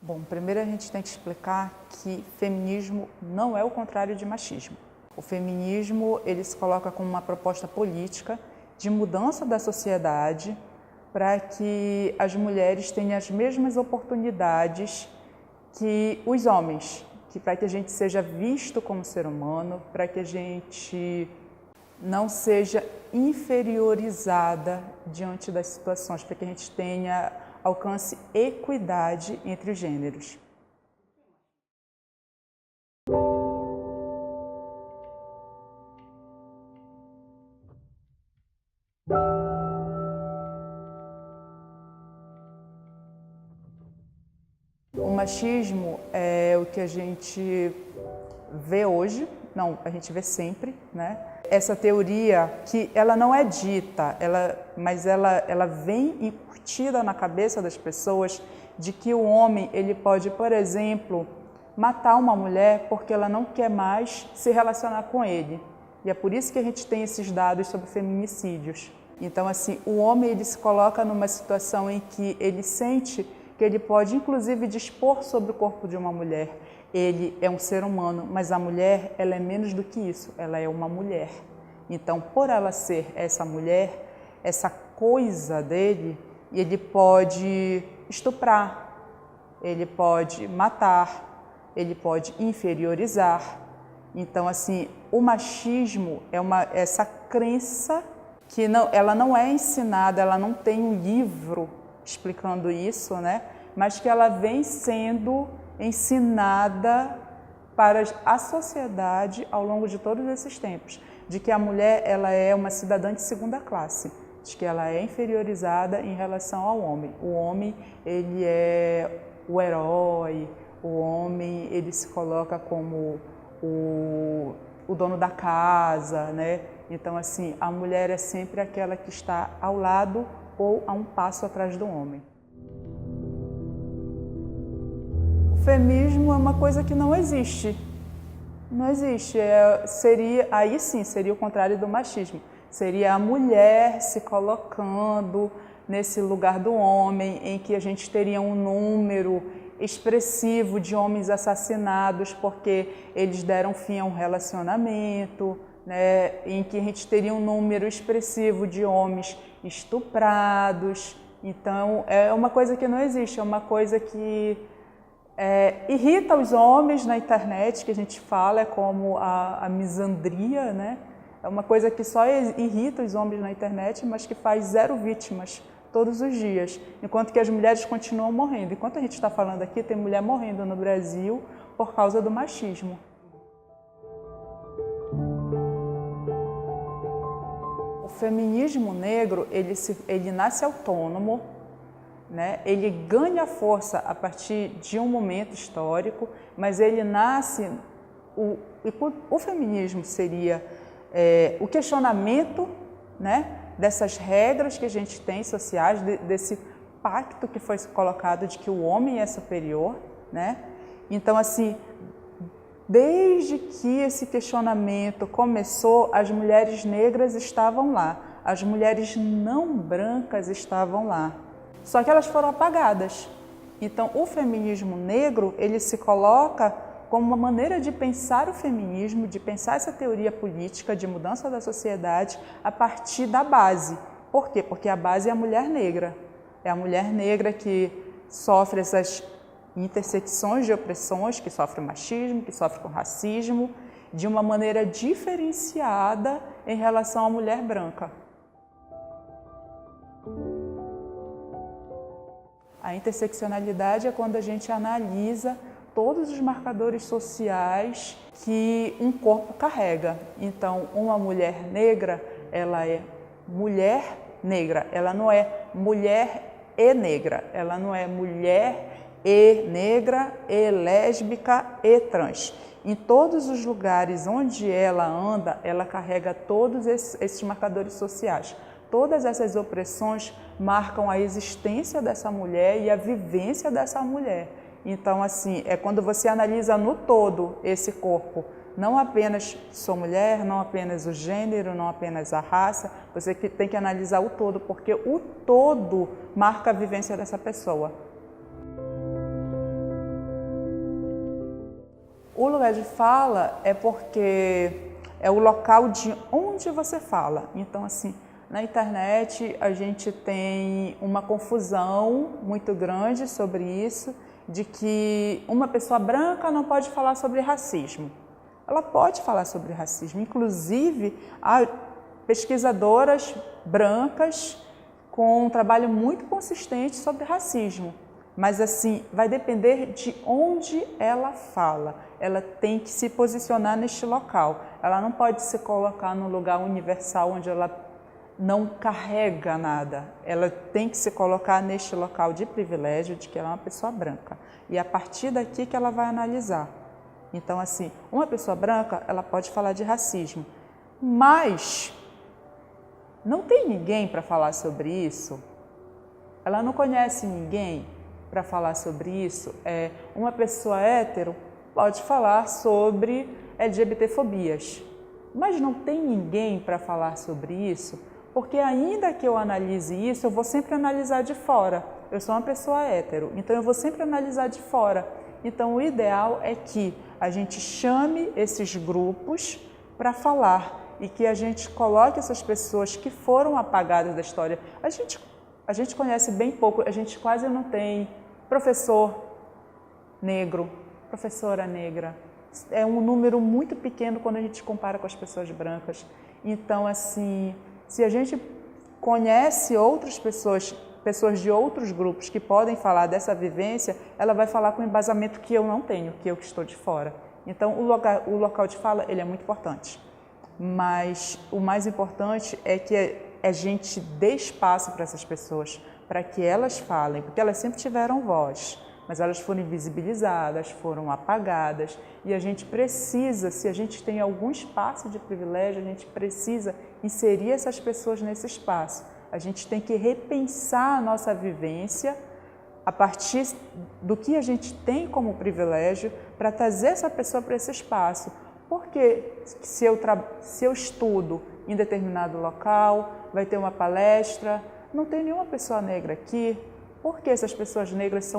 Bom, primeiro a gente tem que explicar que feminismo não é o contrário de machismo. O feminismo, ele se coloca como uma proposta política de mudança da sociedade para que as mulheres tenham as mesmas oportunidades que os homens, para que a gente seja visto como ser humano, para que a gente não seja inferiorizada diante das situações, para que a gente tenha alcance equidade entre os gêneros. O machismo é o que a gente vê hoje, não, a gente vê sempre, né? Essa teoria que ela não é dita, mas ela vem incutida na cabeça das pessoas de que o homem ele pode, por exemplo, matar uma mulher porque ela não quer mais se relacionar com ele. E é por isso que a gente tem esses dados sobre feminicídios. Então, assim, o homem ele se coloca numa situação em que ele sente que ele pode, inclusive, dispor sobre o corpo de uma mulher. Ele é um ser humano, mas a mulher, ela é menos do que isso, ela é uma mulher. Então, por ela ser essa mulher, essa coisa dele, ele pode estuprar, ele pode matar, ele pode inferiorizar. Então, assim, o machismo é essa crença que ela não é ensinada, ela não tem um livro explicando isso, né? Mas que ela vem sendo ensinada para a sociedade ao longo de todos esses tempos, de que a mulher ela é uma cidadã de segunda classe, de que ela é inferiorizada em relação ao homem. O homem ele é o herói, o homem ele se coloca como o dono da casa, né? Então, assim, a mulher é sempre aquela que está ao lado ou a um passo atrás do homem. O feminismo é uma coisa que não existe. Não existe. Aí sim, seria o contrário do machismo. Seria a mulher se colocando nesse lugar do homem, em que a gente teria um número expressivo de homens assassinados porque eles deram fim a um relacionamento, né? Em que a gente teria um número expressivo de homens estuprados. Então, é uma coisa que não existe, é uma coisa que irrita os homens na internet, que a gente fala, é como a misandria, né? É uma coisa que só irrita os homens na internet, mas que faz 0 vítimas todos os dias, enquanto que as mulheres continuam morrendo. Enquanto a gente está falando aqui, tem mulher morrendo no Brasil por causa do machismo. O feminismo negro, ele nasce autônomo, né? Ele ganha força a partir de um momento histórico, mas ele nasce... O feminismo seria o questionamento, né, dessas regras que a gente tem sociais, desse pacto que foi colocado de que o homem é superior, né? Então, assim, desde que esse questionamento começou, as mulheres negras estavam lá, as mulheres não brancas estavam lá, só que elas foram apagadas. Então, o feminismo negro, ele se coloca como uma maneira de pensar o feminismo, de pensar essa teoria política de mudança da sociedade a partir da base. Por quê? Porque a base é a mulher negra. É a mulher negra que sofre essas intersecções de opressões, que sofre o machismo, que sofre com o racismo, de uma maneira diferenciada em relação à mulher branca. A interseccionalidade é quando a gente analisa todos os marcadores sociais que um corpo carrega. Então, uma mulher negra, ela é mulher negra, ela não é mulher e negra, ela não é mulher e negra, e lésbica, e trans. Em todos os lugares onde ela anda, ela carrega todos esses marcadores sociais. Todas essas opressões marcam a existência dessa mulher e a vivência dessa mulher. Então, assim, é quando você analisa no todo esse corpo, não apenas sou mulher, não apenas o gênero, não apenas a raça, você tem que analisar o todo, porque o todo marca a vivência dessa pessoa. O lugar de fala é porque é o local de onde você fala. Então, assim, na internet a gente tem uma confusão muito grande sobre isso, de que uma pessoa branca não pode falar sobre racismo. Ela pode falar sobre racismo, inclusive há pesquisadoras brancas com um trabalho muito consistente sobre racismo. Mas assim, vai depender de onde ela fala. Ela tem que se posicionar neste local. Ela não pode se colocar num lugar universal onde ela não carrega nada. Ela tem que se colocar neste local de privilégio de que ela é uma pessoa branca. E é a partir daqui que ela vai analisar. Então, assim, uma pessoa branca, ela pode falar de racismo, mas não tem ninguém para falar sobre isso. Ela não conhece ninguém para falar sobre isso. Uma pessoa hétero pode falar sobre LGBTfobias, mas não tem ninguém para falar sobre isso, porque ainda que eu analise isso, eu vou sempre analisar de fora. Eu sou uma pessoa hétero, então eu vou sempre analisar de fora. Então o ideal é que a gente chame esses grupos para falar e que a gente coloque essas pessoas que foram apagadas da história. A gente conhece bem pouco, a gente quase não tem professor negro, professora negra. É um número muito pequeno quando a gente compara com as pessoas brancas. Então, assim, se a gente conhece outras pessoas de outros grupos que podem falar dessa vivência, ela vai falar com embasamento que eu não tenho, que eu que estou de fora. Então, o local de fala, ele é muito importante. Mas o mais importante é que a gente dê espaço para essas pessoas, para que elas falem, porque elas sempre tiveram voz, mas elas foram invisibilizadas, foram apagadas, e a gente precisa, se a gente tem algum espaço de privilégio, a gente precisa inserir essas pessoas nesse espaço. A gente tem que repensar a nossa vivência a partir do que a gente tem como privilégio para trazer essa pessoa para esse espaço. Porque se eu estudo em determinado local, vai ter uma palestra, não tem nenhuma pessoa negra aqui. Por que essas pessoas negras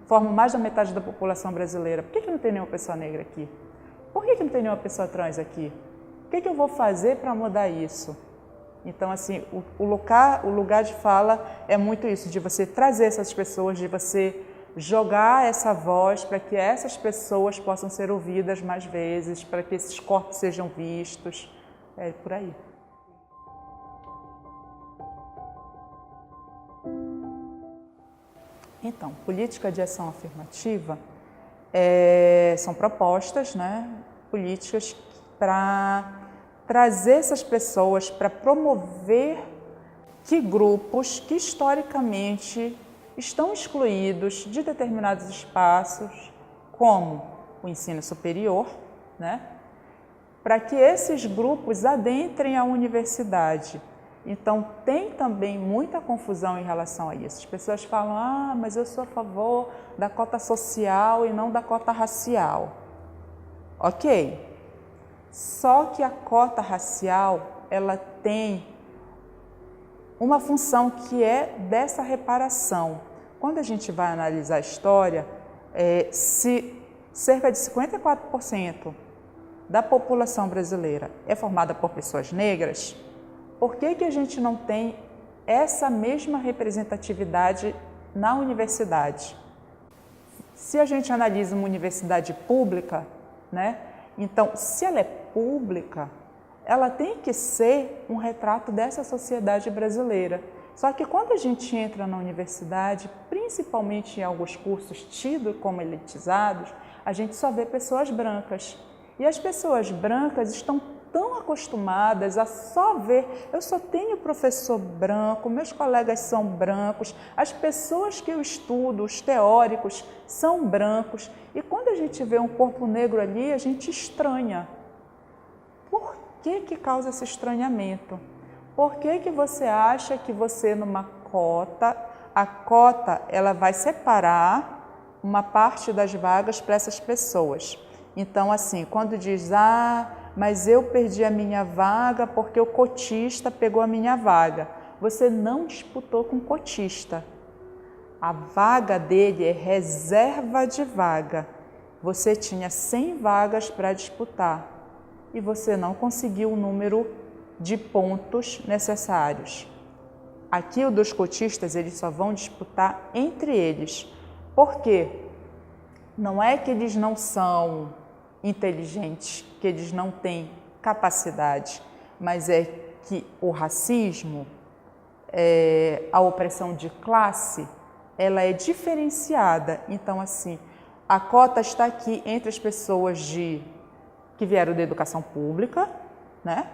formam mais da metade da população brasileira? Por que não tem nenhuma pessoa negra aqui? Por que não tem nenhuma pessoa trans aqui? O que eu vou fazer para mudar isso? Então, assim, o lugar de fala é muito isso, de você trazer essas pessoas, de você jogar essa voz para que essas pessoas possam ser ouvidas mais vezes, para que esses corpos sejam vistos, por aí. Então, política de ação afirmativa são propostas, né, políticas para trazer essas pessoas, para promover que grupos que historicamente estão excluídos de determinados espaços, como o ensino superior, né, para que esses grupos adentrem a universidade. Então, tem também muita confusão em relação a isso. As pessoas falam, mas eu sou a favor da cota social e não da cota racial. Ok. Só que a cota racial, ela tem uma função que é dessa reparação. Quando a gente vai analisar a história, se cerca de 54% da população brasileira é formada por pessoas negras, por que a gente não tem essa mesma representatividade na universidade? Se a gente analisa uma universidade pública, né? Então, se ela é pública, ela tem que ser um retrato dessa sociedade brasileira. Só que quando a gente entra na universidade, principalmente em alguns cursos tidos como elitizados, a gente só vê pessoas brancas. E as pessoas brancas estão tão acostumadas a só ver, eu só tenho professor branco, meus colegas são brancos, as pessoas que eu estudo, os teóricos, são brancos. E quando a gente vê um corpo negro ali, a gente estranha. Por que causa esse estranhamento? Por que você acha que você numa cota, a cota ela vai separar uma parte das vagas para essas pessoas? Então, assim, quando diz, mas eu perdi a minha vaga porque o cotista pegou a minha vaga. Você não disputou com o cotista. A vaga dele é reserva de vaga. você tinha 100 vagas para disputar e você não conseguiu o número de pontos necessários. Aqui, o dos cotistas, eles só vão disputar entre eles. Por quê? Não é que eles não são inteligentes, que eles não têm capacidade, mas é que o racismo, a opressão de classe, ela é diferenciada. Então, assim, a cota está aqui entre as pessoas que vieram da educação pública, né?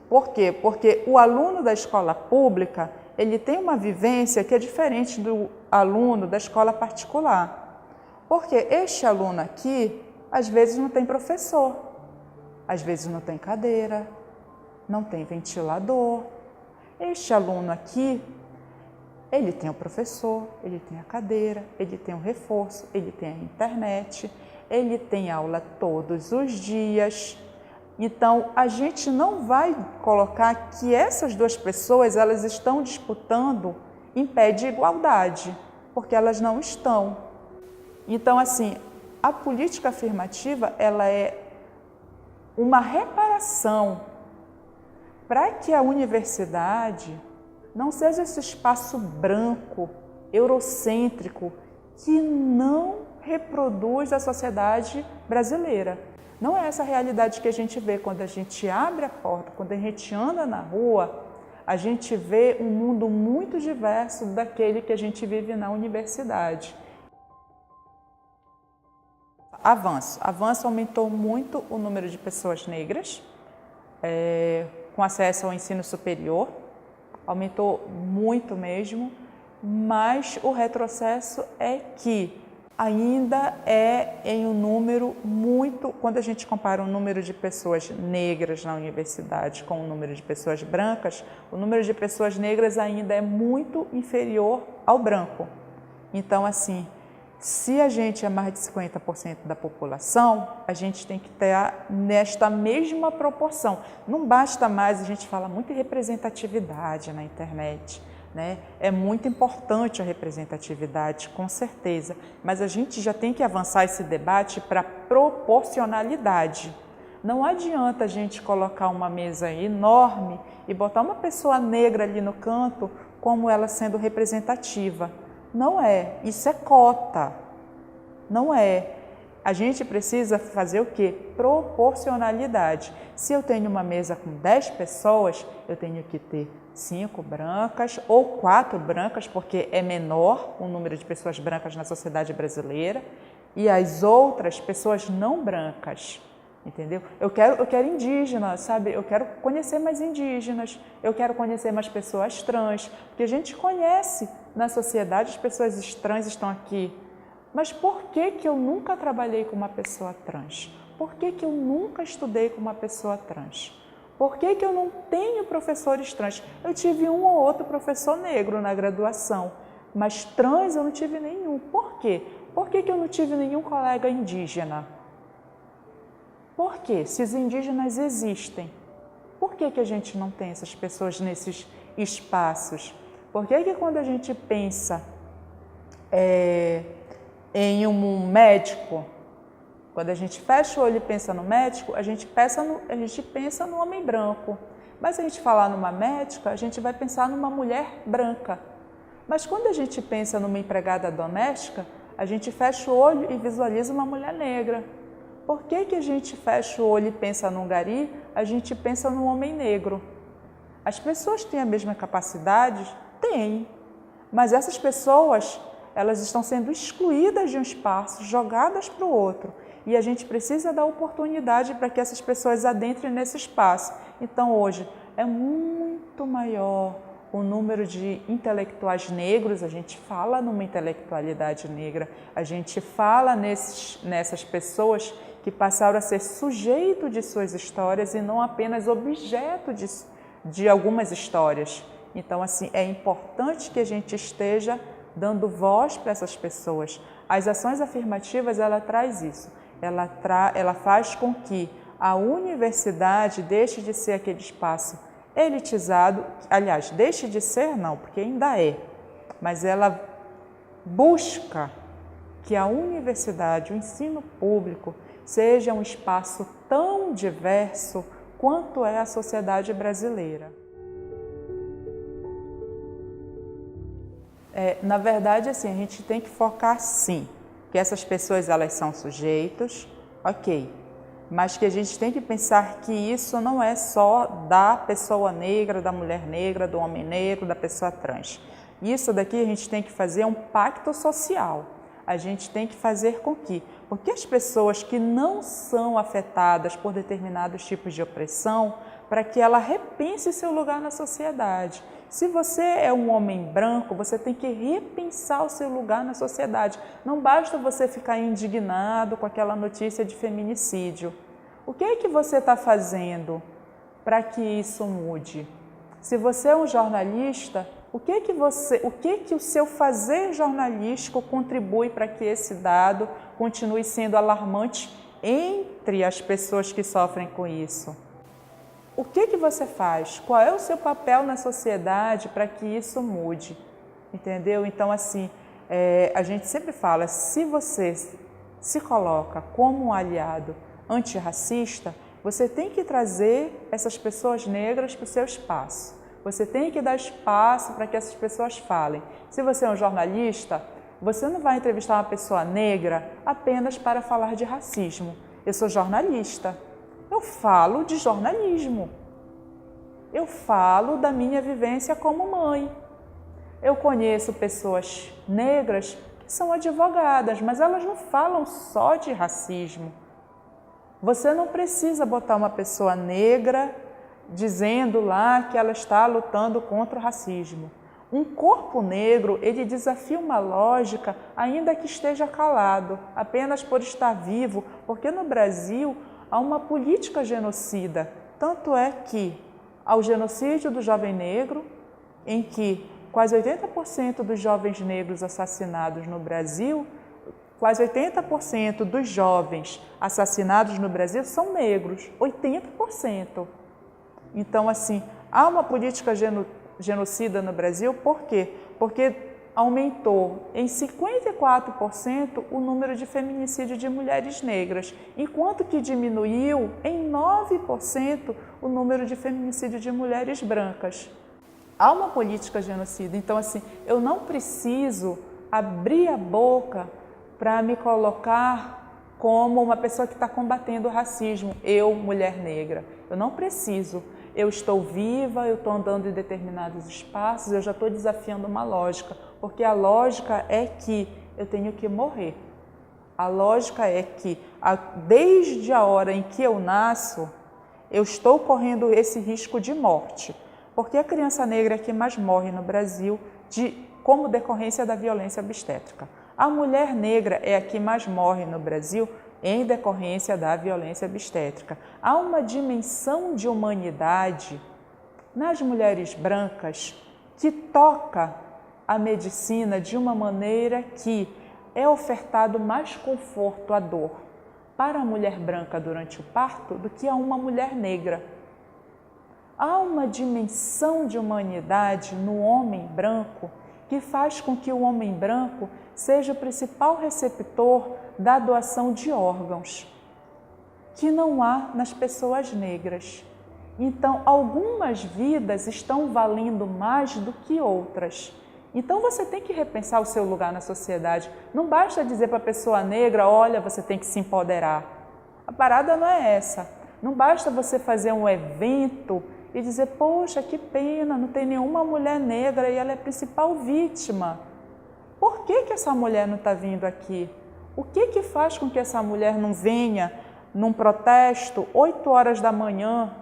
Por quê? Porque o aluno da escola pública, ele tem uma vivência que é diferente do aluno da escola particular. Porque este aluno aqui, às vezes não tem professor, às vezes não tem cadeira, não tem ventilador. Este aluno aqui, ele tem o professor, ele tem a cadeira, ele tem o reforço, ele tem a internet, ele tem aula todos os dias. Então, a gente não vai colocar que essas duas pessoas, elas estão disputando em pé de igualdade, porque elas não estão. Então, assim, a política afirmativa, ela é uma reparação para que a universidade não seja esse espaço branco, eurocêntrico, que não reproduz a sociedade brasileira. Não é essa a realidade que a gente vê quando a gente abre a porta, quando a gente anda na rua, a gente vê um mundo muito diverso daquele que a gente vive na universidade. Avanço aumentou muito o número de pessoas negras com acesso ao ensino superior, aumentou muito mesmo, mas o retrocesso é que ainda é em um número muito, quando a gente compara o número de pessoas negras na universidade com o número de pessoas brancas, o número de pessoas negras ainda é muito inferior ao branco. Então, assim, se a gente é mais de 50% da população, a gente tem que ter nesta mesma proporção. Não basta mais, a gente fala muito em representatividade na internet, né? É muito importante a representatividade, com certeza, mas a gente já tem que avançar esse debate para proporcionalidade. Não adianta a gente colocar uma mesa enorme e botar uma pessoa negra ali no canto como ela sendo representativa. Não é, isso é cota, não é. A gente precisa fazer o quê? Proporcionalidade. Se eu tenho uma mesa com 10 pessoas, eu tenho que ter 5 brancas ou 4 brancas, porque é menor o número de pessoas brancas na sociedade brasileira, e as outras pessoas não brancas. Entendeu? Eu quero indígena, sabe? Eu quero conhecer mais indígenas, eu quero conhecer mais pessoas trans, porque a gente conhece na sociedade as pessoas trans estão aqui. Mas por que que eu nunca trabalhei com uma pessoa trans? Por que que eu nunca estudei com uma pessoa trans? Por que que eu não tenho professores trans? Eu tive um ou outro professor negro na graduação, mas trans eu não tive nenhum. Por quê? Por que que eu não tive nenhum colega indígena? Por quê? Se os indígenas existem, por que que a gente não tem essas pessoas nesses espaços? Por que que quando a gente pensa em um médico, quando a gente fecha o olho e pensa no médico, a gente pensa no homem branco. Mas se a gente falar numa médica, a gente vai pensar numa mulher branca. Mas quando a gente pensa numa empregada doméstica, a gente fecha o olho e visualiza uma mulher negra. Por que que a gente fecha o olho e pensa num gari, a gente pensa num homem negro? As pessoas têm a mesma capacidade? Têm. Mas essas pessoas, elas estão sendo excluídas de um espaço, jogadas para o outro. E a gente precisa dar oportunidade para que essas pessoas adentrem nesse espaço. Então, hoje, é muito maior o número de intelectuais negros, a gente fala numa intelectualidade negra, a gente fala nessas pessoas que passaram a ser sujeito de suas histórias e não apenas objeto de algumas histórias. Então, assim, é importante que a gente esteja dando voz para essas pessoas. As ações afirmativas, ela traz isso. Ela faz com que a universidade deixe de ser aquele espaço elitizado, aliás, deixe de ser não, porque ainda é, mas ela busca que a universidade, o ensino público, seja um espaço tão diverso quanto é a sociedade brasileira. Na verdade, assim, a gente tem que focar, sim, que essas pessoas elas são sujeitos, ok, mas que a gente tem que pensar que isso não é só da pessoa negra, da mulher negra, do homem negro, da pessoa trans. Isso daqui a gente tem que fazer um pacto social. A gente tem que fazer com que, porque as pessoas que não são afetadas por determinados tipos de opressão, para que ela repense seu lugar na sociedade. Se você é um homem branco, você tem que repensar o seu lugar na sociedade. Não basta você ficar indignado com aquela notícia de feminicídio. O que é que você está fazendo para que isso mude? Se você é um jornalista, o que o seu fazer jornalístico contribui para que esse dado continue sendo alarmante entre as pessoas que sofrem com isso? O que você faz? Qual é o seu papel na sociedade para que isso mude? Entendeu? Então, assim, a gente sempre fala, se você se coloca como um aliado antirracista, você tem que trazer essas pessoas negras para o seu espaço. Você tem que dar espaço para que essas pessoas falem. Se você é um jornalista, você não vai entrevistar uma pessoa negra apenas para falar de racismo. Eu sou jornalista. Eu falo de jornalismo. Eu falo da minha vivência como mãe. Eu conheço pessoas negras que são advogadas, mas elas não falam só de racismo. Você não precisa botar uma pessoa negra dizendo lá que ela está lutando contra o racismo. Um corpo negro, ele desafia uma lógica, ainda que esteja calado, apenas por estar vivo, porque no Brasil há uma política genocida. Tanto é que há o genocídio do jovem negro, em que quase 80% dos jovens negros assassinados no Brasil, quase 80% dos jovens assassinados no Brasil são negros, 80%. Então, assim, há uma política genocida no Brasil, por quê? Porque aumentou em 54% o número de feminicídio de mulheres negras, enquanto que diminuiu em 9% o número de feminicídio de mulheres brancas. Há uma política genocida, então assim, eu não preciso abrir a boca para me colocar como uma pessoa que está combatendo o racismo, eu, mulher negra. Eu não preciso. Eu estou viva, eu estou andando em determinados espaços, eu já estou desafiando uma lógica, porque a lógica é que eu tenho que morrer. A lógica é que, desde a hora em que eu nasço, eu estou correndo esse risco de morte, porque a criança negra é que mais morre no Brasil como decorrência da violência obstétrica. A mulher negra é a que mais morre no Brasil em decorrência da violência obstétrica. Há uma dimensão de humanidade nas mulheres brancas que toca a medicina de uma maneira que é ofertado mais conforto à dor para a mulher branca durante o parto do que a uma mulher negra. Há uma dimensão de humanidade no homem branco que faz com que o homem branco seja o principal receptor da doação de órgãos, que não há nas pessoas negras. Então, algumas vidas estão valendo mais do que outras. Então, você tem que repensar o seu lugar na sociedade. Não basta dizer para a pessoa negra, olha, você tem que se empoderar. A parada não é essa. Não basta você fazer um evento e dizer, poxa, que pena, não tem nenhuma mulher negra e ela é a principal vítima. Por que essa mulher não está vindo aqui? O que faz com que essa mulher não venha num protesto 8 horas da manhã,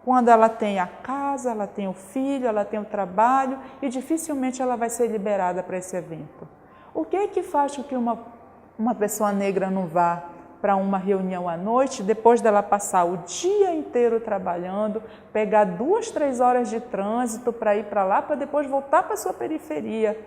quando ela tem a casa, ela tem o filho, ela tem o trabalho e dificilmente ela vai ser liberada para esse evento? O que faz com que uma pessoa negra não vá para uma reunião à noite, depois dela passar o dia inteiro trabalhando, pegar 2, 3 horas de trânsito para ir para lá, para depois voltar para a sua periferia?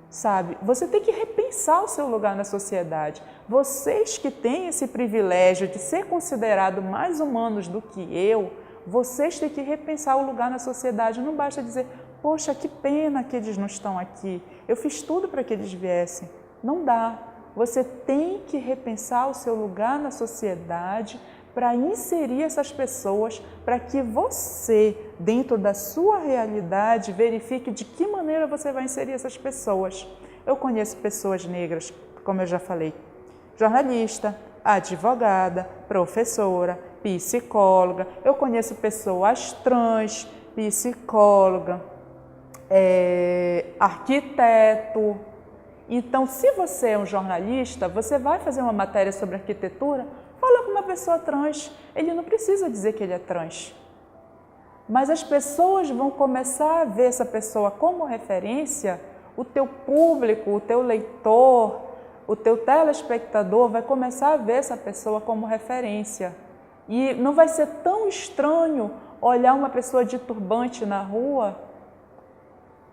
Sabe, você tem que repensar o seu lugar na sociedade. Vocês que têm esse privilégio de ser considerados mais humanos do que eu, vocês têm que repensar o lugar na sociedade. Não basta dizer, poxa, que pena que eles não estão aqui, eu fiz tudo para que eles viessem. Não dá. Você tem que repensar o seu lugar na sociedade para inserir essas pessoas, para que você, dentro da sua realidade, verifique de que maneira você vai inserir essas pessoas. Eu conheço pessoas negras, como eu já falei, jornalista, advogada, professora, psicóloga. Eu conheço pessoas trans, psicóloga, arquiteto. Então, se você é um jornalista, você vai fazer uma matéria sobre arquitetura, fala com uma pessoa trans. Ele não precisa dizer que ele é trans. Mas as pessoas vão começar a ver essa pessoa como referência, o teu público, o teu leitor, o teu telespectador vai começar a ver essa pessoa como referência. E não vai ser tão estranho olhar uma pessoa de turbante na rua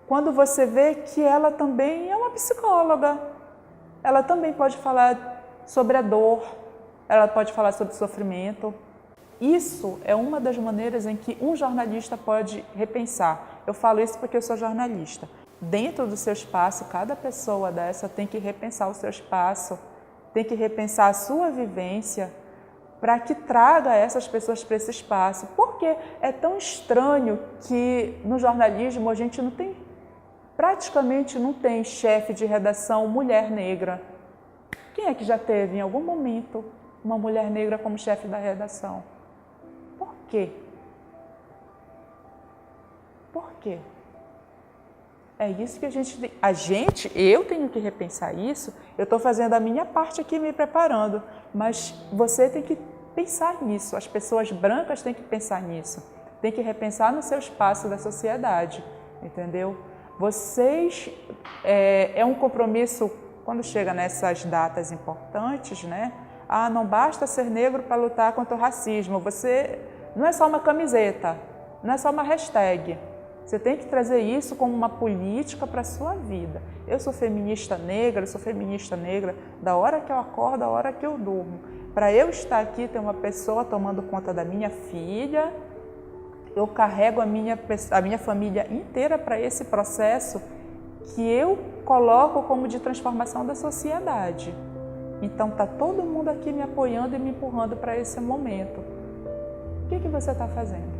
quando você vê que ela também é uma psicóloga. Ela também pode falar sobre a dor, ela pode falar sobre sofrimento. Isso é uma das maneiras em que um jornalista pode repensar. Eu falo isso porque eu sou jornalista. Dentro do seu espaço, cada pessoa dessa tem que repensar o seu espaço, tem que repensar a sua vivência para que traga essas pessoas para esse espaço. Porque é tão estranho que no jornalismo a gente praticamente não tem chefe de redação mulher negra. Quem é que já teve em algum momento uma mulher negra como chefe da redação? Por quê? Por quê? É isso que eu tenho que repensar isso, eu estou fazendo a minha parte aqui me preparando, mas você tem que pensar nisso, as pessoas brancas têm que pensar nisso, tem que repensar no seu espaço da sociedade, entendeu? Vocês, é um compromisso, quando chega nessas datas importantes, né? Não basta ser negro para lutar contra o racismo, você não é só uma camiseta, não é só uma hashtag. Você tem que trazer isso como uma política para a sua vida. Eu sou feminista negra da hora que eu acordo, da hora que eu durmo. Para eu estar aqui, ter uma pessoa tomando conta da minha filha, eu carrego a minha família inteira para esse processo que eu coloco como de transformação da sociedade. Então, está todo mundo aqui me apoiando e me empurrando para esse momento. O que você está fazendo?